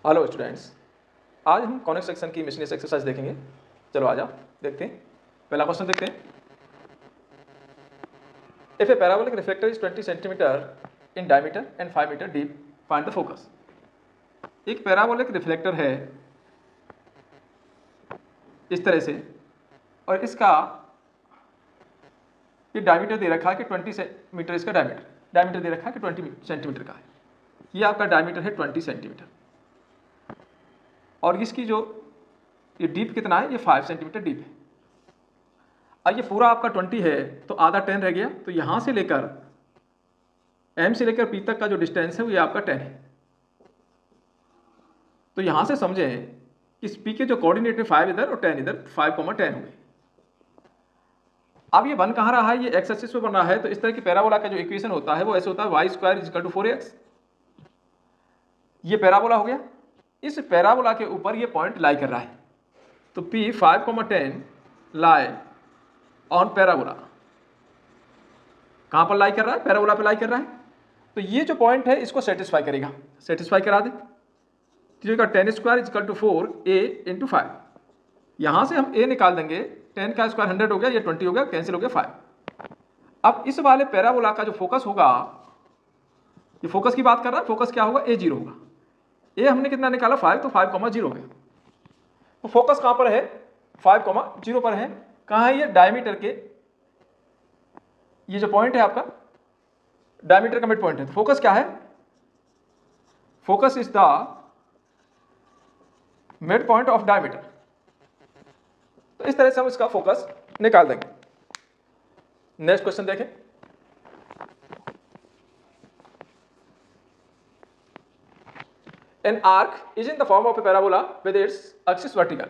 Hello students, आज हम conic section की मिशनस एक्सरसाइज देखेंगे। चलो आ जाओ देखते हैं। पहला क्वेश्चन देखते हैं। If a parabolic reflector is 20 centimetre in diameter and 5 metre deep, find the focus. एक पैराबोलिक रिफ्लेक्टर है इस तरह से, और इसका ये डायमीटर दे रखा है कि 20 सेंटीमीटर। इसका डायमीटर दे रखा है कि 20 सेंटीमीटर का है। ये आपका डायमीटर है 20 सेंटीमीटर, और इसकी जो ये डीप कितना है, ये 5 सेंटीमीटर डीप है। अब ये पूरा आपका 20 है तो आधा 10 रह गया, तो यहाँ से लेकर M से लेकर P तक का जो डिस्टेंस है वो ये आपका 10 है। तो यहाँ से समझें कि इस P के जो कोऑर्डिनेट है 5 इधर और 10 इधर, 5, 10 हो गए। अब ये बन कहाँ रहा है, ये एक्स एक्सिस पे बन रहा है। तो इस तरह की पैराबोला का जो इक्वेशन होता है वो ऐसे होता है, y square is equal to 4x। ये पैराबोला हो गया। इस पैराबोला के ऊपर ये पॉइंट लाई कर रहा है, तो P 5, 10 लाई ऑन पैराबोला। कहाँ पर लाई कर रहा है? पैराबोला पे लाई कर रहा है। तो ये जो पॉइंट है इसको सेटिस्फाई करेगा, सेटिस्फाई करा दे। तो 10 square is equal to 4a into 5। यहाँ से हम a निकाल देंगे, 10 का स्क्वायर 100 हो गया, ये 20 हो गया, कैंसिल हो गया 5। अब इस वाले पैराबोला का जो फोकस होगा, ये फोकस की बात कर रहा है, फोकस क्या होगा, a0 होगा। a हमने कितना निकाला 5, तो 5,0 हो गया। तो फोकस कहाँ पर है? 5,0 पर है। कहाँ है ये? डायमीटर के, ये जो पॉइंट है आपका डायमीटर का मिड पॉइंट है। तो फोकस क्या है? Focus is the mid point of diameter. तो इस तरह से हम इसका फोकस निकाल देंगे। नेक्स्ट क्वेश्चन देखें। An arc is in the form of a parabola with its axis vertical.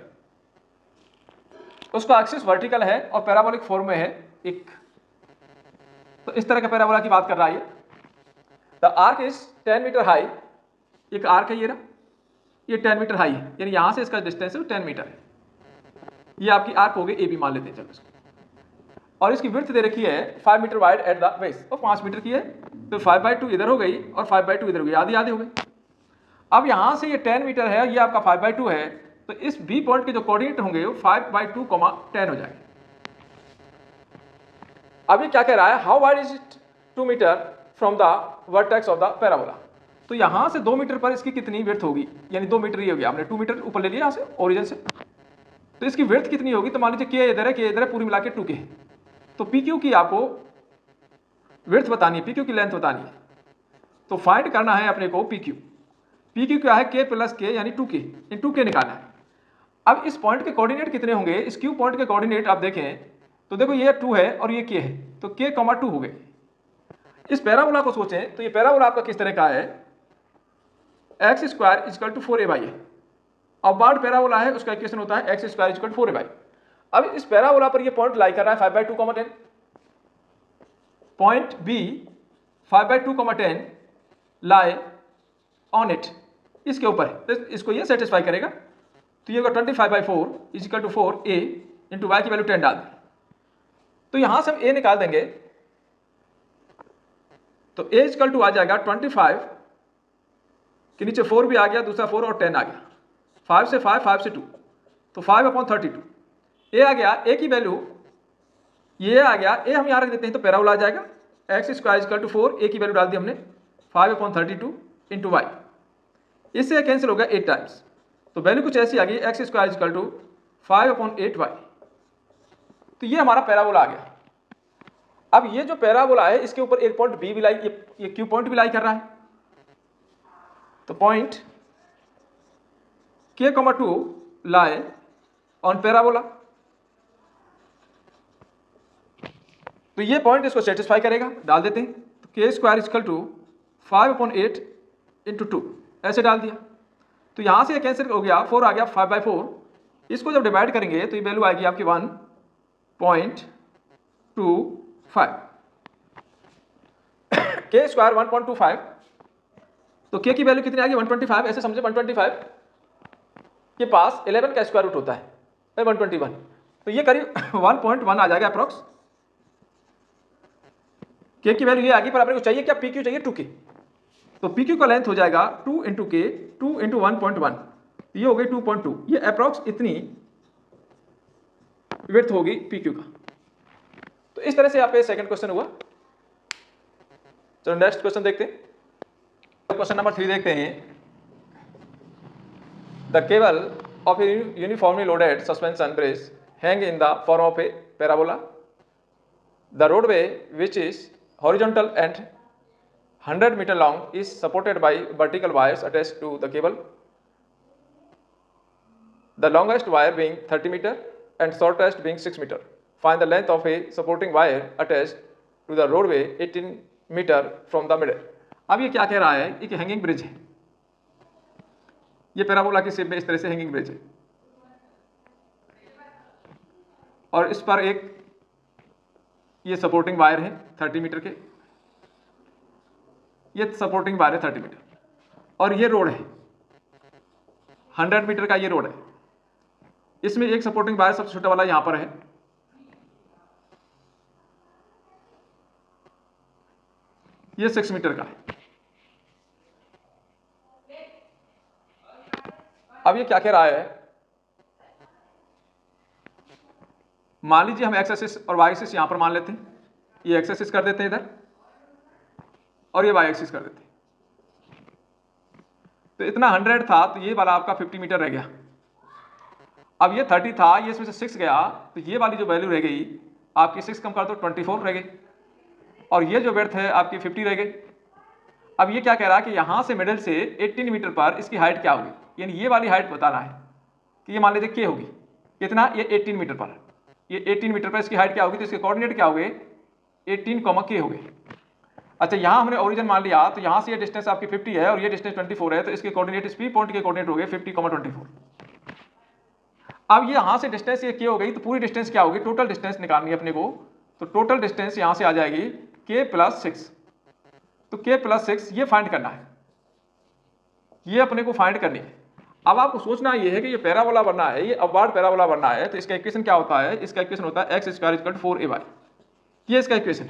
उसका एक्सिस वर्टिकल है और पैराबोलिक फॉर्म में है एक। तो इस तरह का पैराबोला की बात कर रहा है ये। The arc is 10 metre high. एक आर्क है ये ना, ये 10 मीटर हाई है, यानी यहां से इसका डिस्टेंस है 10 मीटर है। ये आपकी आर्क हो गई ए बी, मान लेते हैं चलो इसको। और इसकी विड्थ दे रखी है 5 metre wide at the base, और 5 मीटर की है। तो 5/2 इधर हो गई और 5/2 इधर हो गई, आधी आधी हो गई। अब यहां से ये 10 मीटर है, ये आपका 5/2 है, तो इस बी पॉइंट के जो कोऑर्डिनेट होंगे वो 5/2, 10 हो जाएंगे। अब ये क्या कह रहा है, how wide is it 2 metre from the vertex of the parabola. तो यहां से 2 मीटर पर इसकी कितनी विड्थ होगी, यानी 2 मीटर ये हो गया, आपने 2 मीटर ऊपर ले लिया यहां से ओरिजिन से। तो इसकी विड्थ कितनी होगी? तो मान लीजिए के इधर है, के इधर है, पूरी मिला के 2k है। तो पी क्यू की आपको विड्थ बतानी है, पी क्यू की लेंथ बतानी है। तो फाइंड करना है अपने को पी क्यू। पी क्यू क्या है? के प्लस के, यानी 2k, इन 2k निकालना है। अब इस पॉइंट के कोऑर्डिनेट कितने होंगे? इस क्यू पॉइंट के कोऑर्डिनेट आप देखें तो देखो ये 2 है और ये k है, तो k, 2 हो गए। इस पैराबोला को सोचें तो ये पैराबोला आपका किस तरह का है? X square is equal to 4a/a है। अब बार्ड पैराबोला है, उसका इक्वेशन होता है x square is equal to 4a/। अब इस पैराबोला पर ये पॉइंट लाई कर रहा है 5/2, 10। Point B 5/2, 10 lie on it, इसके ऊपर है, तो इसको ये सेटिस्फाई करेगा। तो ये होगा 25/4 is equal to 4a into y की वैल्यू 10 डाल दें। तो यहां से हम a निकाल देंगे, तो a इज इक्वल टू आ जाएगा 25 के नीचे 4 भी आ गया, दूसरा 4 और 10 आ गया, 5 से 5, 5 से 2, तो 5/32। a आ गया, a की वैल्यू ये आ गया, a हम यहां रख देते हैं तो पैराबोला आ जाएगा x square is equal to 4, a की वैल्यू डाल दी हमने 5/32 इंटू वाई। इससे कैंसिल हो गया 8 टाइम्स, तो वैल्यू कुछ ऐसी आ गई, x square is equal to 5/8y। तो ये हमारा पैराबोला आ गया। अब ये जो पैराबोला है इसके ऊपर एक पॉइंट बी भी लाई, ये क्यू पॉइंट भी लाई कर रहा है। तो point k, 2 lie on parabola. तो ये पॉइंट इसको सेटिस्फाई करेगा, डाल देते हैं। तो k square is equal to 5/8 into 2, ऐसे डाल दिया। तो यहां से कैंसिल हो गया, 4 आ गया, 5/4। इसको जब डिवाइड करेंगे तो ये वैल्यू आएगी आपकी 1.25। के स्क्वायर 1.25, तो के की वैल्यू कितनी आ गई? 125। ऐसे समझे 125 के पास 11 का स्क्वायर रूट होता है 121, तो ये करीब 1.1 आ जाएगा अप्रोक्स। के की वैल्यू ये आ गई, पर अपने को चाहिए क्या? पी क्यू चाहिए 2k। तो पी क्यू का लेंथ हो जाएगा 2 इंटू के 2 इंटू 1.1, ये हो गई 2.2, ये अप्रॉक्स इतनी विड्थ होगी पी क्यू का। तो इस तरह से यहाँ पे सेकंड क्वेश्चन हुआ। चलो नेक्स्ट क्वेश्चन देखते हैं। क्वेश्चन नंबर 3 देखते हैं। The cable of A uniformly loaded suspension bridge hang in the form of A parabola. The roadway, which is horizontal and 100 meter long, is supported by vertical wires attached to the cable. The longest wire being 30 meter and shortest being 6 meter. Find the length of a supporting wire attached to the roadway 18 meter from the middle. अब ये क्या कह रहा है? एक hanging bridge है, ये parabola की शेप में इस तरह से हैंगिंग ब्रिज है, और इस पर एक ये सपोर्टिंग वायर है 30 मीटर के, ये सपोर्टिंग वायर है 30 मीटर, और ये रोड है 100 मीटर का, ये रोड है। इसमें एक सपोर्टिंग वायर सबसे छोटा वाला यहां पर है, ये 6 मीटर का है। अब ये क्या कह रहा है? मान लीजिए हम एक्स एक्सिस और वाई एक्सिस यहां पर मान लेते हैं, ये एक्स एक्सिस कर देते हैं इधर और ये वाई एक्सिस कर देते हैं। तो इतना 100 था, तो ये वाला आपका 50 मीटर रह गया। अब ये 30 था, ये इसमें से 6 गया, तो ये वाली जो वैल्यू रह गई आपकी 6 कम कर दो 24 रह गई, और ये जो विड्थ है आपकी 50 रह गई। अब ये क्या कह रहा है कि यहां से मिडिल से 18 मीटर पर इसकी हाइट क्या होगी, यानी ये वाली हाइट बताना है कि ये मान लीजिए के होगी कितना, ये 18 मीटर पर, ये 18 मीटर पर इसकी हाइट क्या होगी, तो इसके कोऑर्डिनेट क्या हो गए 18, के हो गए। अच्छा, यहाँ हमने ओरिजिन मान लिया, तो यहाँ से ये डिस्टेंस आपकी 50 है और ये डिस्टेंस 24 है, तो इसके कोऑर्डिनेट इस पी पॉइंट के कोऑर्डिनेट हो गए 50, 24। अब ये यहाँ से डिस्टेंस ये के हो गई, तो पूरी डिस्टेंस क्या होगी, टोटल डिस्टेंस निकालनी है अपने को। तो टोटल डिस्टेंस यहाँ से आ जाएगी के प्लस 6, तो के प्लस 6 ये फाइंड करना है, ये अपने को फाइंड करनी है। अब आपको सोचना ये है कि ये पैराबोला बनना है, ये अपवार्ड पैराबोला बनना है, तो इसका इक्वेशन क्या होता है, इसका इक्वेशन होता है x² 4ay, ये इसका इक्वेशन।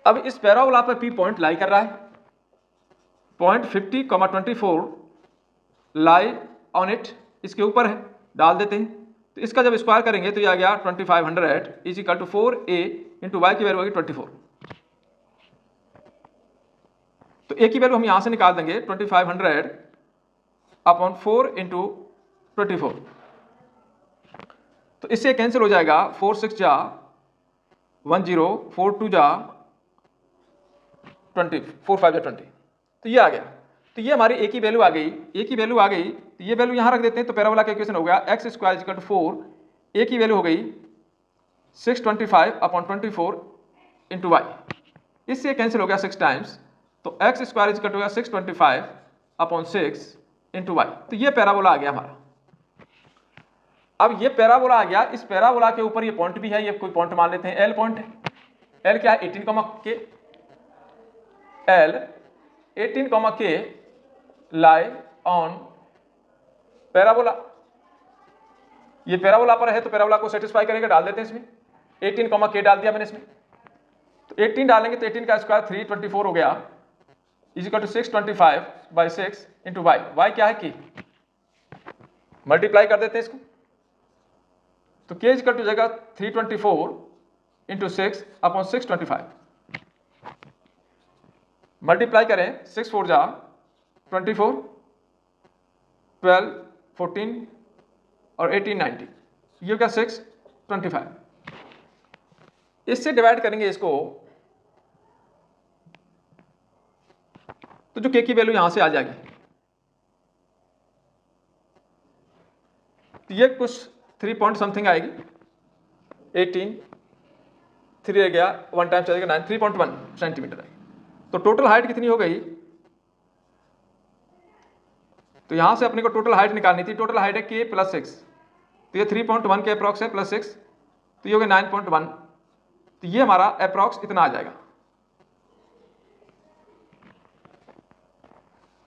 अब इस पैराबोला पर पी पॉइंट लाई कर रहा है, पॉइंट 50, 24 लाई ऑन इट, इसके ऊपर है, डाल देते हैं। तो इसका जब स्क्वायर करेंगे तो ये आ गया 2500 is equal to 4a into y की वैल्यू होगी 24। तो ए की वैल्यू हम यहां से निकाल देंगे 2500 अपॉन 4 इंटू 24, तो इससे कैंसिल हो जाएगा, 4 6 जा 10, 4 2 जा 20, 4 5 जा 20, तो ये आ गया। तो ये हमारी ए की वैल्यू आ गई, ए की वैल्यू आ गई, तो ये वैल्यू यहां रख देते हैं। तो पैराबोला का इक्वेशन हो गया x² 4, ए की वैल्यू हो गई 625 अपॉन 24 इंटू वाई, इससे कैंसिल हो गया 6 टाइम्स, तो x² हो गया 625 अपॉन 6 इंटू वाई। तो ये पैराबोला आ गया हमारा। अब ये पैराबोला आ गया, इस पैराबोला के ऊपर ये पॉइंट भी है, ये कोई पॉइंट मान लेते हैं, एल पॉइंट है। एल क्या है, 18, के, एल 18, के लाई ऑन पैराबोला। ये पैराबोला पर है, तो पैराबोला को सेटिस्फाई करेगा, डाल देते हैं इसमें, 18, के डाल दिया मैंने इसमें। तो 18 डालेंगे तो 18 का स्क्वायर 324 हो गया, is equal to 625 by 6 into y. Y क्या है की, मल्टीप्लाई कर देते हैं इसको, तो के इज इक्वल टू जाएगा 324 इंटू 6 अपॉन 625। मल्टीप्लाई करें, 6 4 जा 24, 12 14 और 18 90, ये क्या 625। इससे डिवाइड करेंगे इसको, तो जो के की वैल्यू यहां से आ जाएगी, तो ये कुछ 3 पॉइंट समथिंग आएगी, 18 3 रह गया, 1 टाइम चलेगा 9, 3.1 सेंटीमीटर आएगी। तो टोटल हाइट कितनी हो गई, तो यहां से अपने को टोटल हाइट निकालनी थी, टोटल हाइट है के प्लस 6, तो ये 3.1 के अप्रॉक्स है प्लस 6, तो ये हो गया 9.1, तो ये हमारा अप्रॉक्स इतना आ जाएगा।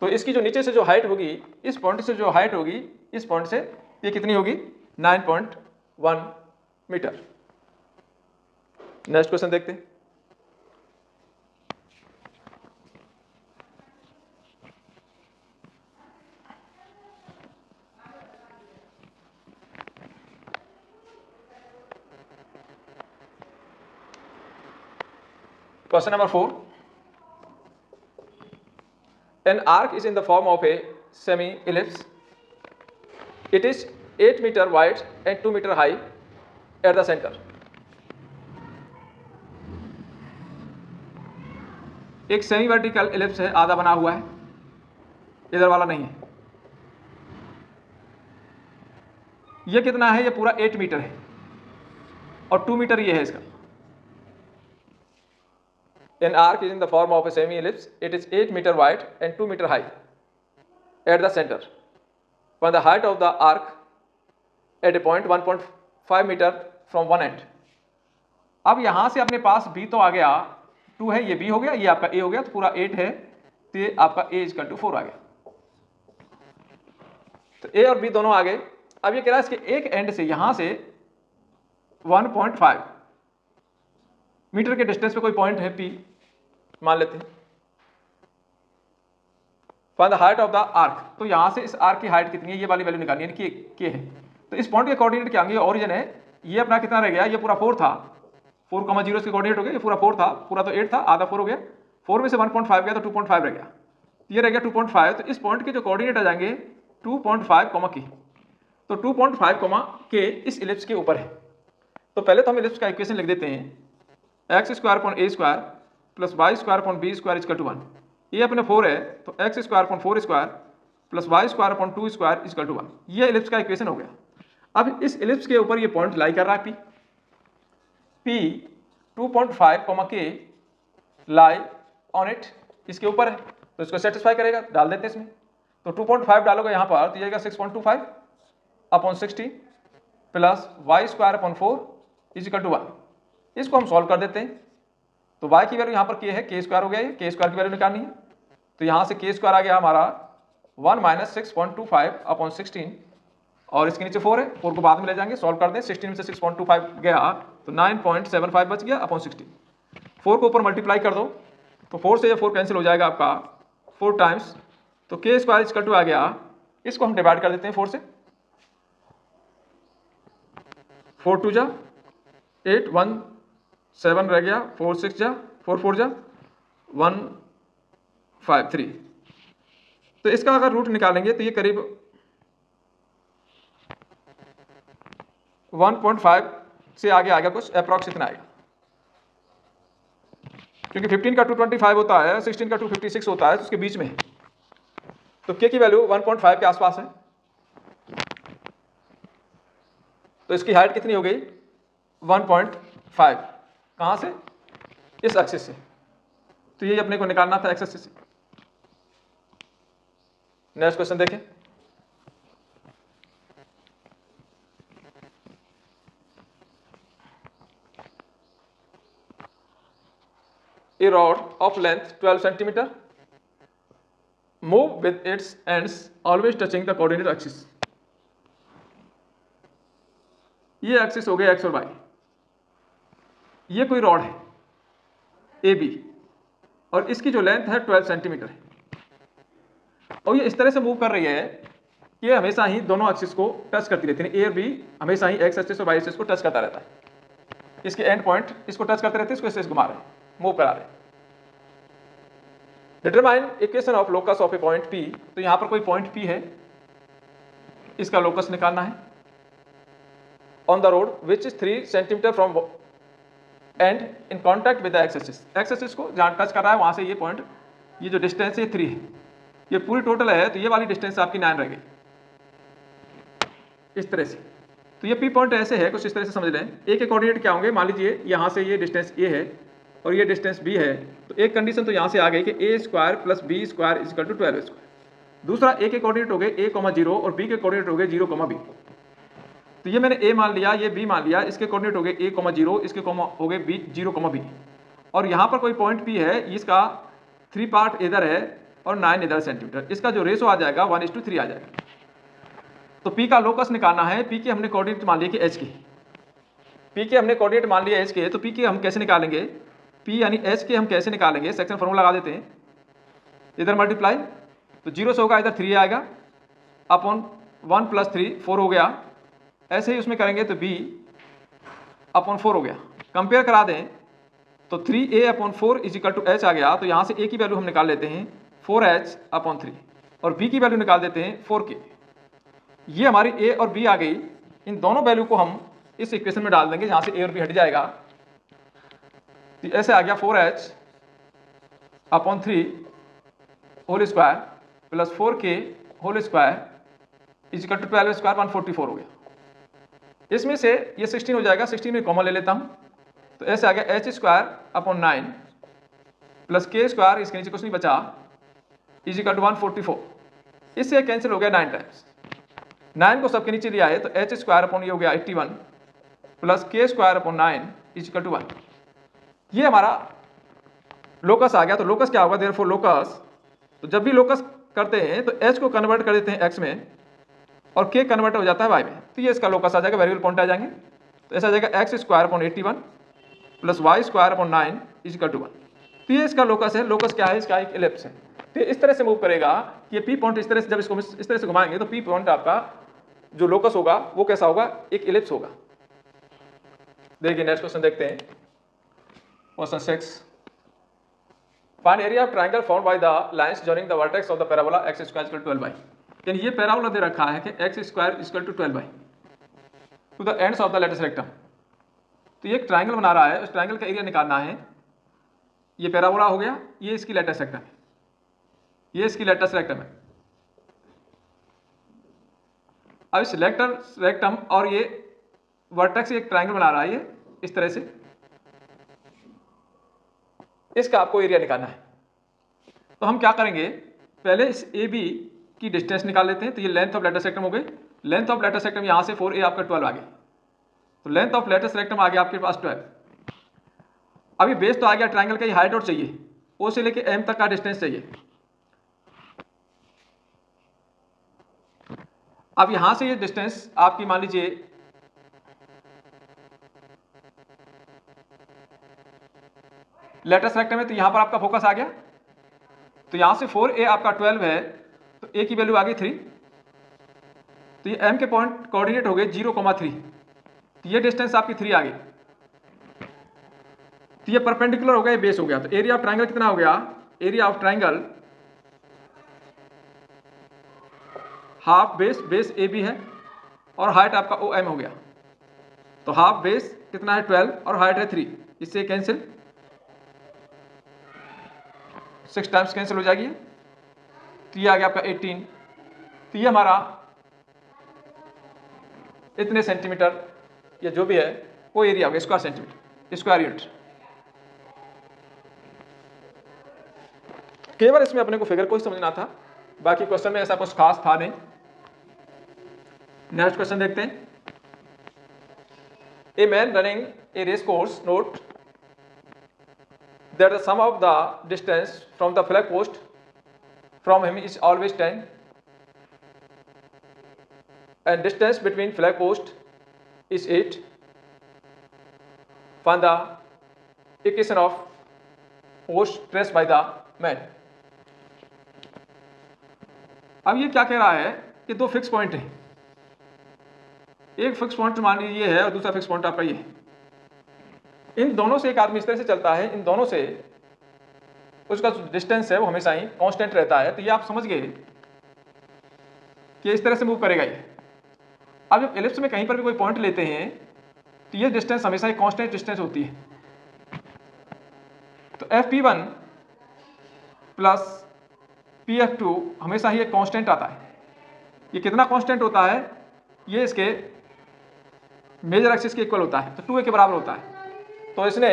तो इसकी जो नीचे से जो हाइट होगी, इस पॉइंट से जो हाइट होगी, इस पॉइंट से ये कितनी होगी 9.1 मीटर। नेक्स्ट क्वेश्चन देखते हैं। Question number 4. An arc is in the form of a semi-ellipse. It is 8 meter wide and 2 meter high at the center. एक सेमी वर्टिकल एलिप्स है, आधा बना हुआ है, इधर वाला नहीं है। ये कितना है? ये पूरा 8 मीटर है और 2 मीटर ये है इसका। An arc is in the form of a semi-ellipse. It is 8 meter wide and 2 meter high at the center. Find the height of the arc at a point 1.5 meter from one end. अब यहां से अपने पास b तो आ गया, 2 है, ये b हो गया, ये आपका a हो गया, तो पूरा 8 है, तो ये आपका a इक्वल टू 4 आ गया। तो a और b दोनों आ गए। अब ये कह रहा है इसके एक एंड से यहां से 1.5 मीटर के डिस्टेंस पे कोई पॉइंट है p, मान लेते हैं। Find the height of the arc, तो यहां से इस आर्क की हाइट कितनी है, ये वाली वैल्यू निकालनी है, के है। तो इस पॉइंट के कोऑर्डिनेट क्या होंगे? ओरिजिन है, ये अपना कितना रह गया? ये पूरा 4 था, 4,0 इसके कोऑर्डिनेट हो गया, ये पूरा 4 था, पूरा तो 8 था, आधा 4 हो गया, 4 में से 1.5 गया तो 2.5 रह गया, ये रह गया 2.5। तो इस पॉइंट के जो कोऑर्डिनेट आ जाएंगे 2.5 के, तो 2.5 के इस इलिप्स के ऊपर है। तो पहले तो हम इलिप्स का इक्वेशन लिख देते हैं, x square upon a square plus y square upon b square equal to 1। ये अपने 4 है, तो x square upon 4 square plus y square upon 2 square equal to 1। ये इलिप्स का इक्वेशन हो गया। अब इस इलिप्स के ऊपर ये पॉइंट लाई कर रहा है p 2.5 के लाई ऑन इट, इसके ऊपर है, तो इसको सेटिस्फाई करेगा, डाल देते हैं इसमें। तो 2.5 डालोगे यहाँ पर, तो ये 6.25 upon 60 plus y square upon 4 equal to 1। इसको हम सॉल्व कर देते हैं। तो y की वैल्यू यहाँ पर k है, k स्क्वायर हो गया, ये k स्क्वायर की वैल्यू निकालनी है, तो यहाँ से k स्क्वायर आ गया हमारा 1 माइनस 6.25 अपॉन 16, और इसके नीचे 4 है, 4 को बाद में ले जाएंगे, सॉल्व कर दें। 16 में से 6.25 गया तो 9.75 बच गया अपॉन 16। 4 को ऊपर मल्टीप्लाई कर दो, तो 4 से ये 4 कैंसिल हो जाएगा आपका 4 टाइम्स, तो k स्क्वायर इक्वल टू आ गया, इसको हम डिवाइड कर देते हैं 4 से, 4 2 जा 8, 1 7 रह गया, 4 6 जा 4 4 जा 1 5 3। तो इसका अगर रूट निकालेंगे तो ये करीब 1.5 से आगे आएगा, कुछ अप्रॉक्स इतना आएगा, क्योंकि 15 का 225 होता है, 16 का 256 होता है, तो उसके बीच में है। तो k की वैल्यू 1.5 के आसपास है। तो इसकी हाइट कितनी हो गई? 1.5। कहाँ से? इस एक्सिस से। तो ये अपने को निकालना था एक्स एक्सिस से। नेक्स्ट क्वेश्चन देखें। A rod of length 12 centimeter move with its ends always touching the coordinate axis. ये एक्सिस हो गया x और y। ये कोई रॉड है AB और इसकी जो लेंथ है 12 सेंटीमीटर है, और ये इस तरह से मूव कर रही है, ये हमेशा ही दोनों एक्सिस को टच करती रहती है। A और B हमेशा ही x एक्सिस और y एक्सिस को टच करता रहता है। इसके एंड पॉइंट इसको टच करते रहते हैं, इसको इससे घुमा रहे हैं, मूव करा रहे हैं। Determine equation of locus of A point P। तो यहां पर कोई पॉइंट P है, इसका लोकस निकालना है। On the road which is 3 centimetre from and in contact with the x axis. X axis को जहां टच कर रहा है वहां से ये पॉइंट, ये जो डिस्टेंस है 3 है, ये पूरी टोटल है, तो ये वाली डिस्टेंस आपकी 9 रह गई इस तरह से। तो ये P पॉइंट ऐसे है, कुछ इस तरह से समझ लें। ए के कोऑर्डिनेट क्या होंगे? मान लीजिए यहाँ से ये डिस्टेंस A है और ये डिस्टेंस B है, तो एक कंडीशन तो यहाँ से आ गई कि a square plus b square equal to 12 square. दूसरा ए के कोऑर्डिनेट हो गए a, 0 और b के कोऑर्डिनेट हो गए 0, b। तो ये मैंने a मान लिया, ये b मान लिया, इसके कोऑर्डिनेट हो गए a, 0, इसके हो गए b, 0, b। और यहाँ पर कोई पॉइंट P है, इसका 3 पार्ट इधर है और 9 इधर सेंटीमीटर, इसका जो रेशो आ जाएगा 1:3 आ जाएगा। तो P का लोकस निकालना है। P के हमने कोऑर्डिनेट मान लिए कि h के, P के हमने कोऑर्डिनेट मान लिए h के, तो P के हम कैसे निकालेंगे? P यानी h के हम कैसे निकालेंगे? सेक्शन फॉर्मूला लगा देते हैं, इधर मल्टीप्लाई, तो 0 से होगा इधर 3 आएगा अपॉन 1 प्लस 3 4 हो गया। ऐसे ही उसमें करेंगे तो b अपॉन 4 हो गया। कंपेयर करा दें तो 3a/4 is equal to h आ गया। तो यहाँ से a की वैल्यू हम निकाल लेते हैं 4h/3 और b की वैल्यू निकाल देते हैं 4k। ये हमारी a और b आ गई। इन दोनों वैल्यू को हम इस इक्वेशन में डाल देंगे जहाँ से a और b हट जाएगा। तो ऐसे आ गया 4h/3 होल स्क्वायर प्लस 4k whole square is equal to 12 square 144 हो गया। इसमें से ये 16 हो जाएगा, 16 में कॉमन ले लेता हूँ। तो ऐसे आ गया h²/9 प्लस k स्क्वायर, इसके नीचे कुछ नहीं बचा, इज इक्वल टू 144। इससे कैंसिल हो गया 9 टाइम्स। 9 को सबके नीचे लिया है तो h² ये हो गया 81 plus k²/9 is equal to 1। ये हमारा लोकस आ गया। तो लोकस क्या होगा, देयरफॉर लोकस, तो जब भी लोकस करते हैं तो h को कन्वर्ट कर देते हैं x में और k कन्वर्ट हो जाता है y में। तो ये इसका लोकस आ जाएगा, वेरिएबल पॉइंट आ जाएंगे। तो ऐसा आ जाएगा x²/81 plus y²/9 is equal to 1। तो ये इसका लोकस है। लोकस क्या है, इसका एक इलिप्स है। तो इस तरह से मूव करेगा कि ये P पॉइंट इस तरह से, जब इसको इस तरह से घुमाएंगे तो P पॉइंट आपका जो लोकस होगा वो कैसा होगा, एक इलिप्स होगा। देखिए नेक्स्ट क्वेश्चन देखते हैं, question 6। Find area of triangle formed by the lines joining the vertex of the parabola x² equal to 12y। यानी ये पैराबोला दे रखा है कि x² equal to 12y to the ends of the latus rectum. तो ये एक triangle बना रहा है, उस ट्रायंगल का एरिया निकालना है। ये पैराबोला हो गया, ये इसकी लेटस रेक्टम है, ये इसकी लेटस रेक्टम है। अब इस लेटस रेक्टम और ये वर्टेक्स से एक ट्रायंगल बना रहा है, ये इस तरह से। इसका आपको एरिया निकालना है। तो हम क्या करेंगे, पहले इस AB की डिस्टेंस निकाल लेते हैं। तो ये लेंथ ऑफ लेटस रेक्टम हो गई। लेंथ ऑफ लेटस रेक्टम यहाँ से 4a आपका 12 आ गया। तो लेंथ ऑफ लेटस रेक्टम आ गया आपके पास 12। अब ये बेस तो आ गया ट्रायंगल का, ये हाइट और चाहिए, O से लेके M तक का डिस्टेंस चाहिए। अब यहां से ये डिस्टेंस आपकी मान लीजिए लेटस रेक्टम है, तो यहां पर आपका फोकस आ गया। तो यहां से 4a आपका 12 है, तो a की वैल्यू आ गई 3। तो ये m के पॉइंट कोऑर्डिनेट हो गए 0,3। तो ये डिस्टेंस आपकी 3 आ गई। तो ये परपेंडिकुलर हो गया, ये बेस हो गया। तो एरिया ऑफ ट्रायंगल कितना हो गया, area of triangle half base, base AB है और हाइट आपका OM हो गया। तो हाफ बेस कितना है 12 और हाइट है 3, इससे कैंसिल 6 टाइम्स कैंसिल हो जाएगी। तो ये आ गया आपका 18। तो ये हमारा इतने सेंटीमीटर या जो भी है वो एरिया हो गया, स्क्वायर सेंटीमीटर, स्क्वायर यूनिट। केवल इसमें अपने को फिगर को ही समझना था, बाकी क्वेश्चन में ऐसा कुछ खास था नहीं। नेक्स्ट क्वेश्चन देखते हैं। A man running a race course note that the sum of the distance from the flag post from him is always 10 and distance between flag post is 8. Find the equation of post traced by the man. अब ये क्या कह रहा है कि दो fix point हैं। एक फिक्स पॉइंट मान लीजिए ये है और दूसरा फिक्स पॉइंट आपका ये है। इन दोनों से एक आदमी इस तरह से चलता है, इन दोनों से उसका जो डिस्टेंस है वो हमेशा ही कांस्टेंट रहता है। तो ये आप समझ गए कि इस तरह से मूव करेगा ये। अब जब एलिप्स में कहीं पर भी कोई पॉइंट लेते हैं तो ये डिस्टेंस हमेशा ही कांस्टेंट डिस्टेंस होती है। तो FP1 प्लस PF2 हमेशा ही एक कांस्टेंट आता है। ये कितना कांस्टेंट होता है, ये इसके मेजर एक्सिस के इक्वल होता है, तो 2a के बराबर होता है। तो इसने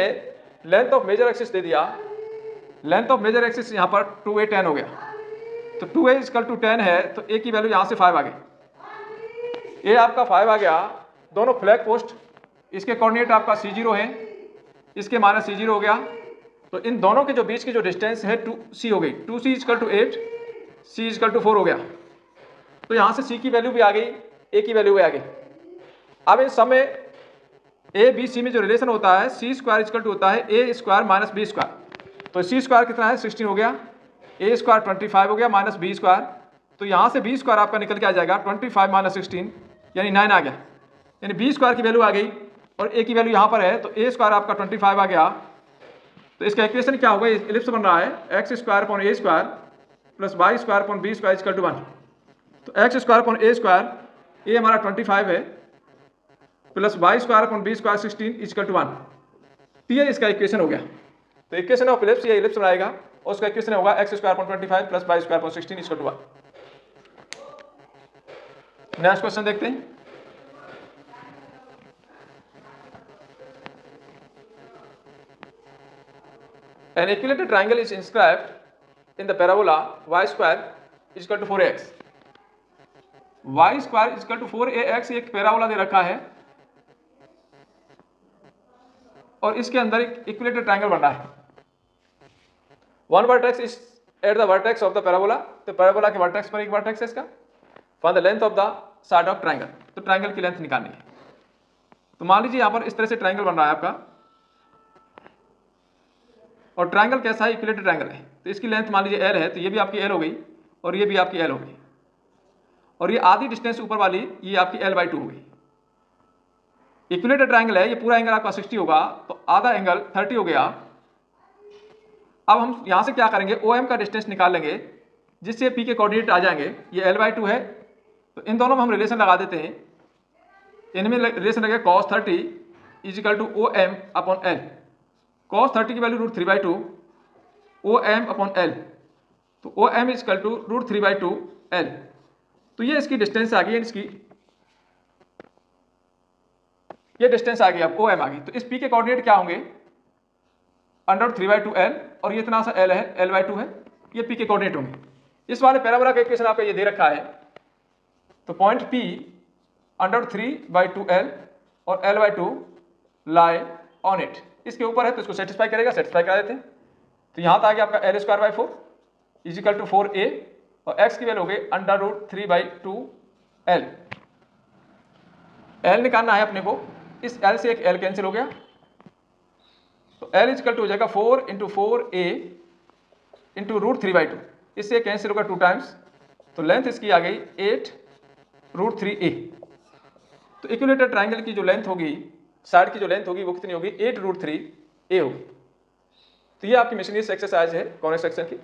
लेंथ ऑफ मेजर एक्सिस दे दिया, लेंथ ऑफ मेजर एक्सिस यहाँ पर 2a 10 हो गया। तो 2a इक्वल टू 10 है, तो a की वैल्यू यहाँ से 5 आ गई। a आपका 5 आ गया। दोनों फ्लैग पोस्ट, इसके कोऑर्डिनेट आपका C0 है, इसके माइनस C0 हो गया। तो इन दोनों के जो बीच की जो डिस्टेंस है 2c हो गई। 2c equal to 8, c equal to 4 हो गया। तो यहाँ से c की वैल्यू भी आ गई, a की वैल्यू भी आ गई। अब इन सब में ए बी सी में जो रिलेशन होता है सी स्क्वायर इक्वल टू होता है ए स्क्वायर माइनस बी स्क्वायर। तो सी स्क्वायर कितना है 16 हो गया, ए स्क्वायर 25 हो गया माइनस बी स्क्वायर। तो यहाँ से बी स्क्वायर आपका निकल के आ जाएगा 25 माइनस 16 यानी 9 आ गया। यानी बी स्क्वायर की वैल्यू आ गई और ए की वैल्यू यहाँ पर है। तो ए स्क्वायर आपका 25 आ गया तो इसका इक्वेशन क्या होगा, एलिप्स बन रहा है x square upon a square plus y square upon b square equal to 1। तो x square upon a square, a हमारा 25 है, plus y square upon b square 16 equal to 1। तो ये इसका इक्वेशन हो गया। तो इक्वेशन ऑफ इलिप्स, ये इलिप्स बनाएगा और उसका इक्वेशन होगा x square upon 25 plus y square upon 16 equal to 1। Next question देखते हैं। An equilateral triangle is inscribed in the parabola y square is equal to 4ax. y square is equal to 4ax एक parabola दे रखा है और इसके अंदर एक इक्विलेटरल ट्रायंगल बन रहा है। One vertex is at the vertex of the parabola, तो पैराबोला के वर्टेक्स पर एक वर्टेक्स है इसका। Find the length of the side of triangle, तो ट्रायंगल की लेंथ निकालनी है। तो मान लीजिए यहाँ पर इस तरह से ट्रायंगल बन रहा है आपका, और ट्रायंगल कैसा है, इक्विलेटरल ट्रायंगल है। तो इसकी लेंथ मान लीजिए एल है, तो ये भी आपकी एल हो गई और ये भी आपकी एल हो गई, और ये आधी डिस्टेंस ऊपर वाली ये आपकी L/2 हो गई। इक्विलेटरल ट्रायंगल है, ये पूरा एंगल आपका 60 होगा, तो आधा एंगल 30 हो गया। अब हम यहाँ से क्या करेंगे, OM का डिस्टेंस निकाल लेंगे जिससे P के कोऑर्डिनेट आ जाएंगे। ये L/2 है, तो इन दोनों में हम रिलेशन लगा देते हैं। इनमें रिलेशन लगेगा cos 30 is equal to OM upon L। cos 30 की वैल्यू √3/2 OM अपॉन L, तो OM is equal to √3/2 L। तो ये इसकी डिस्टेंस आ गई, इसकी ये डिस्टेंस आ गई, अब OM आ गई। तो इस P के कोऑर्डिनेट क्या होंगे, √3/2 L, और ये इतना सा L है, L/2 है, ये P के कोऑर्डिनेट होंगे। इस वाले पैराबोला का इक्वेशन आपका ये दे रखा है। तो पॉइंट P √3/2 L और L/2 लाई ऑन इट, इसके ऊपर है, तो इसको सेटिस्फाई करेगा, सेटिस्फाई करा देते हैं। तो यहाँ तक आ गया आपका L²/4 is equal to 4a, और x की वैल्यू हो गई √3/2 L। L निकालना है अपने को, इस L से एक L कैंसिल हो गया, तो L इज इक्वल टू हो जाएगा 4 × 4a × √3/2, इससे कैंसिल होगा 2 टाइम्स, तो लेंथ इसकी आ गई 8 √3a। तो इक्विलेटरल ट्रायंगल की जो लेंथ होगी, साइड की जो लेंथ होगी वो कितनी होगी, 8 √3a होगी। तो ये आपकी मिसलेनियस एक्सरसाइज है कॉन्वेक्स सेक्शन की।